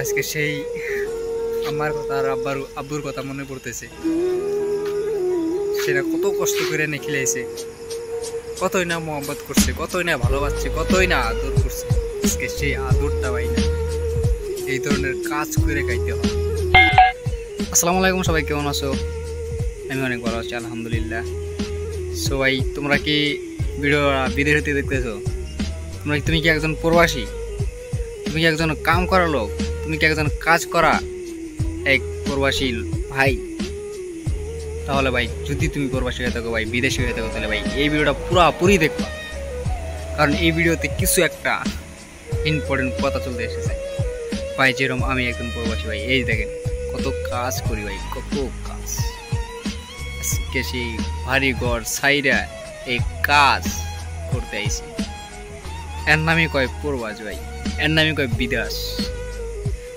আজকে সেই আমার কথা আর আব্বুর কথা মনে পড়তেছে। সেটা কত কষ্ট করে এনে খেলেছে, কতই না মোহাম্মত করছে, কতই না ভালোবাসছে, কতই না আদর করছে। আজকে সেই আদরটা পাই না, এই ধরনের কাজ করে খাইতে হয়। আসসালামু আলাইকুম, সবাই কেমন আছো? আমি অনেক ভালো আছি, আলহামদুলিল্লাহ। সবাই তোমরা কি ভিডিও বিদেশ হতে দেখতেছো? তুমি কি একজন প্রবাসী? তুমি কি একজন কাম করা লোক? তুমি কি একজন কাজ করা এক প্রবাসী ভাই? তাহলে ভাই, যদি তুমি প্রবাসী হয়ে থাকো ভাই, বিদেশি হয়ে থাকো, তাহলে ভাই এই ভিডিওটা পুরোপুরি দেখবা, কারণ এই ভিডিওতে কিছু একটা ইম্পর্টেন্ট কথা চলতে এসেছে ভাই। যেরকম আমি একজন প্রবাসী ভাই, এই দেখেন কত কাজ করি ভাই, কত কাজ। আজকে সেই ভারী ঘর সাইডা এই কাজ করতে আইছি। এর নামই কয় প্রবাস ভাই, এর নামই কয় বিদেশ।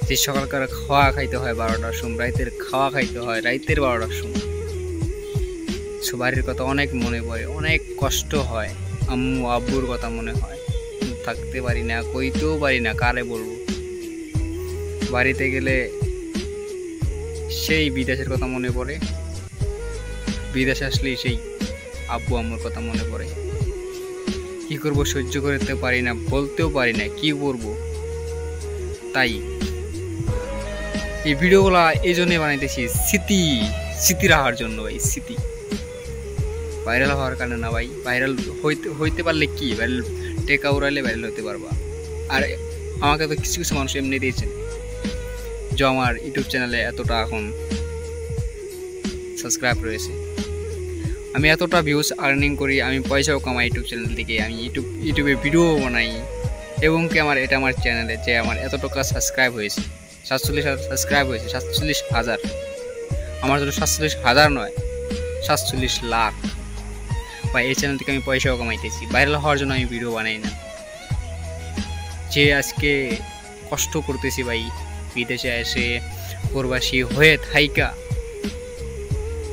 যে সকালকার খাওয়া খাইতে হয় 12টার সময়, রাইতের খাওয়া খাইতে হয় রাইতের 12টার সময়। বাড়ির কথা অনেক মনে পড়ে, অনেক কষ্ট হয়, আম্মু আব্বুর কথা মনে হয়, থাকতে পারি না, কইতেও পারি না, কারে বলবো। বাড়িতে গেলে সেই বিদেশের কথা মনে পড়ে, বিদেশে আসলেই সেই আব্বু আম্মুর কথা মনে পড়ে। কি করব, সহ্য করতে পারি না, বলতেও পারি না কি করব। তাই এই ভিডিওগুলা এই জন্যই বানাইতেছি, স্মৃতি রাখার জন্য ভাই। স্মৃতি ভাইরাল হওয়ার কারণে না ভাই, ভাইরাল হইতে পারলে কি, ভাইরাল টেকা উড়াইলে ভাইরাল হতে পারবা। আর আমাকে তো কিছু কিছু মানুষ এমনি দিয়েছেন যে আমার ইউটিউব চ্যানেলে এতটা এখন সাবস্ক্রাইব রয়েছে, আমি এতটা ভিউজ আর্নিং করি, আমি পয়সাও কামাই ইউটিউব চ্যানেল থেকে, আমি ইউটিউবে ভিডিও বানাই, এবং কি আমার আমার চ্যানেলে যে আমার এত টাকা সাবস্ক্রাইব হয়েছে, 47,000 সাবস্ক্রাইব হয়েছে, 47,000। আমার জন্য 47,000 নয়, 47 লাখ বা এই চ্যানেল থেকে আমি পয়সাও কামাইতেছি। ভাইরাল হওয়ার জন্য আমি ভিডিও বানাই না। যে আজকে কষ্ট করতেছি ভাই, বিদেশে এসে প্রবাসী হয়ে থাইকা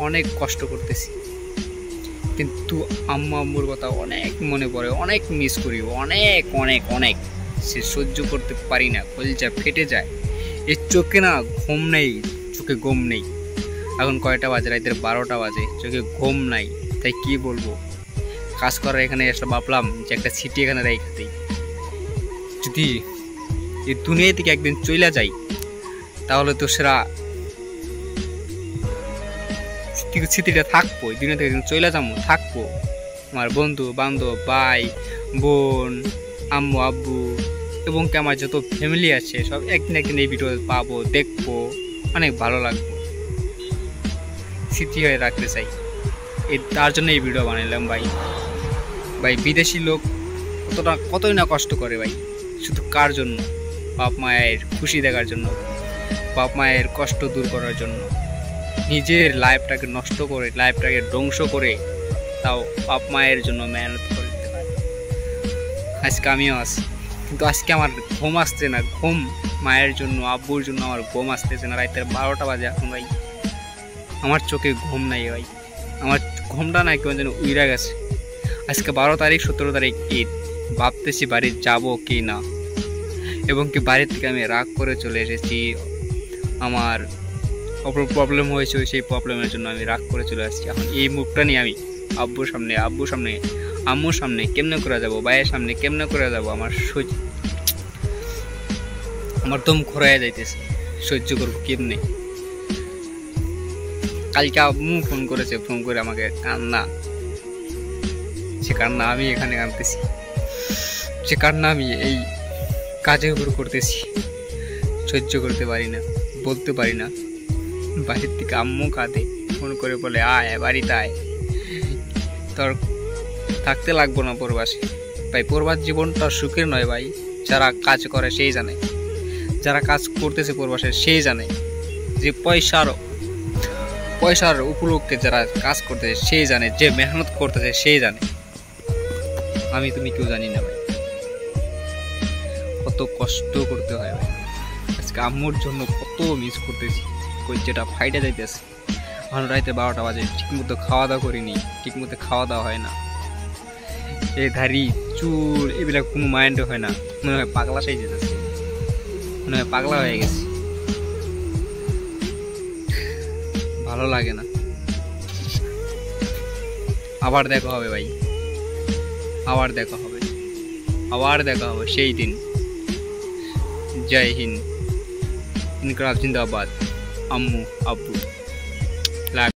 অনেক কষ্ট করতেছি, কিন্তু আম্মুর কথা অনেক মনে পড়ে, অনেক মিস করি, অনেক অনেক অনেক। সে সহ্য করতে পারি না, কলিজা ফেটে যায়। এর চোখে না ঘুম নেই, চোখে ঘুম নেই। এখন কয়টা বাজে? রাতের 12টা বাজে, চোখে ঘুম নাই। তাই কি বলবো, কাজ করার এখানে এসে ভাবলাম যে একটা সিটি এখানে রেখে দিই। যদি এই দুনিয়া থেকে একদিন চলে যাই, তাহলে তো সেরা স্মৃতিটা থাকবো। এই দুনিয়া থেকে একদিন চলে যাবো, থাকবো আমার বন্ধু বান্ধব, ভাই বোন, আম্মু আব্বু, এবং কি আমার যত ফ্যামিলি আছে সব একদিন এই ভিডিও পাবো, দেখবো, অনেক ভালো লাগবে, স্মৃতি হয়ে রাখতে চাই। তার জন্য এই ভিডিও বানাইলাম ভাই। বিদেশি লোক কতই না কষ্ট করে ভাই, শুধু কার জন্য? বাপ মায়ের খুশি দেখার জন্য, বাপ মায়ের কষ্ট দূর করার জন্য, নিজের লাইফটাকে নষ্ট করে, লাইফটাকে ধ্বংস করে, তাও বাপ মায়ের জন্য মেহনত করতে হয়। আজকে আমিও আছি, কিন্তু আজকে আমার ঘুম আসছে না। ঘুম মায়ের জন্য, আব্বুর জন্য আমার ঘুম আসতেছে না। রাতের 12টা বাজে এখন ভাই, আমার চোখে ঘুম নাই ভাই। আমার ঘুমটা না কেমন যেন উইরা গেছে। আজকে 12 তারিখ, 17 তারিখ ঈদ। ভাবতেছি বাড়ি যাব কি না, এবং কি বাড়ির থেকে আমি রাগ করে চলে এসেছি। আমার প্রবলেম হয়েছে, সেই প্রবলেমের জন্য আমি রাগ করে চলে আসছি। এখন এই মুখটা নিয়ে আমি আব্বুর সামনে, আম্মুর সামনে কেমনে করে যাব, ভাইয়ের সামনে কেমনে করে যাব? আমার দম খোরাইয়া যাইতেছে, সহ্য করবো কেমনে? কালকে আম্মু ফোন করেছে, ফোন করে আমাকে কান্না, সে কান্না আমি এখানে কাঁদতেছি, সে কান্না আমি এই কাজের উপর করতেছি। সহ্য করতে পারি না, বলতে পারি না। বাড়ির থেকে আম্মু কাঁদে, ফোন করে বলে আয় বাড়িতে আয়, তোর থাকতে লাগবো না প্রবাসে। ভাই প্রবাস জীবনটা সুখের নয় ভাই। যারা কাজ করে সেই জানে, যারা কাজ করতেছে প্রবাসে সেই জানে, যে পয়সার উপলক্ষে যারা কাজ করতেছে সেই জানে, যে মেহনত করতেছে সেই জানে। আমি তুমি কেউ জানি না ভাই, কত কষ্ট করতে হয় ভাই। আজকে আম্মুর জন্য কত মিস করতেছি, যেটা ফাইটে যাইতেছে। এখন রাতে 12টা বাজে, ঠিক মতো খাওয়া দাওয়া করিনি, ঠিক মতো খাওয়া দাওয়া হয় না। এই ধারি চুল এগুলা কোনো মাইন্ড হয় না, মনে হয় পাগলা সাই যেতেছে। মনে হয় পাগলা হয়ে গেছি, ভালো লাগে না। আবার দেখা হবে ভাই, আবার দেখা হবে, আবার দেখা হবে সেই দিন। জয় হিন্দ, ইনকলাব জিন্দাবাদ, আম্মু আব্বু।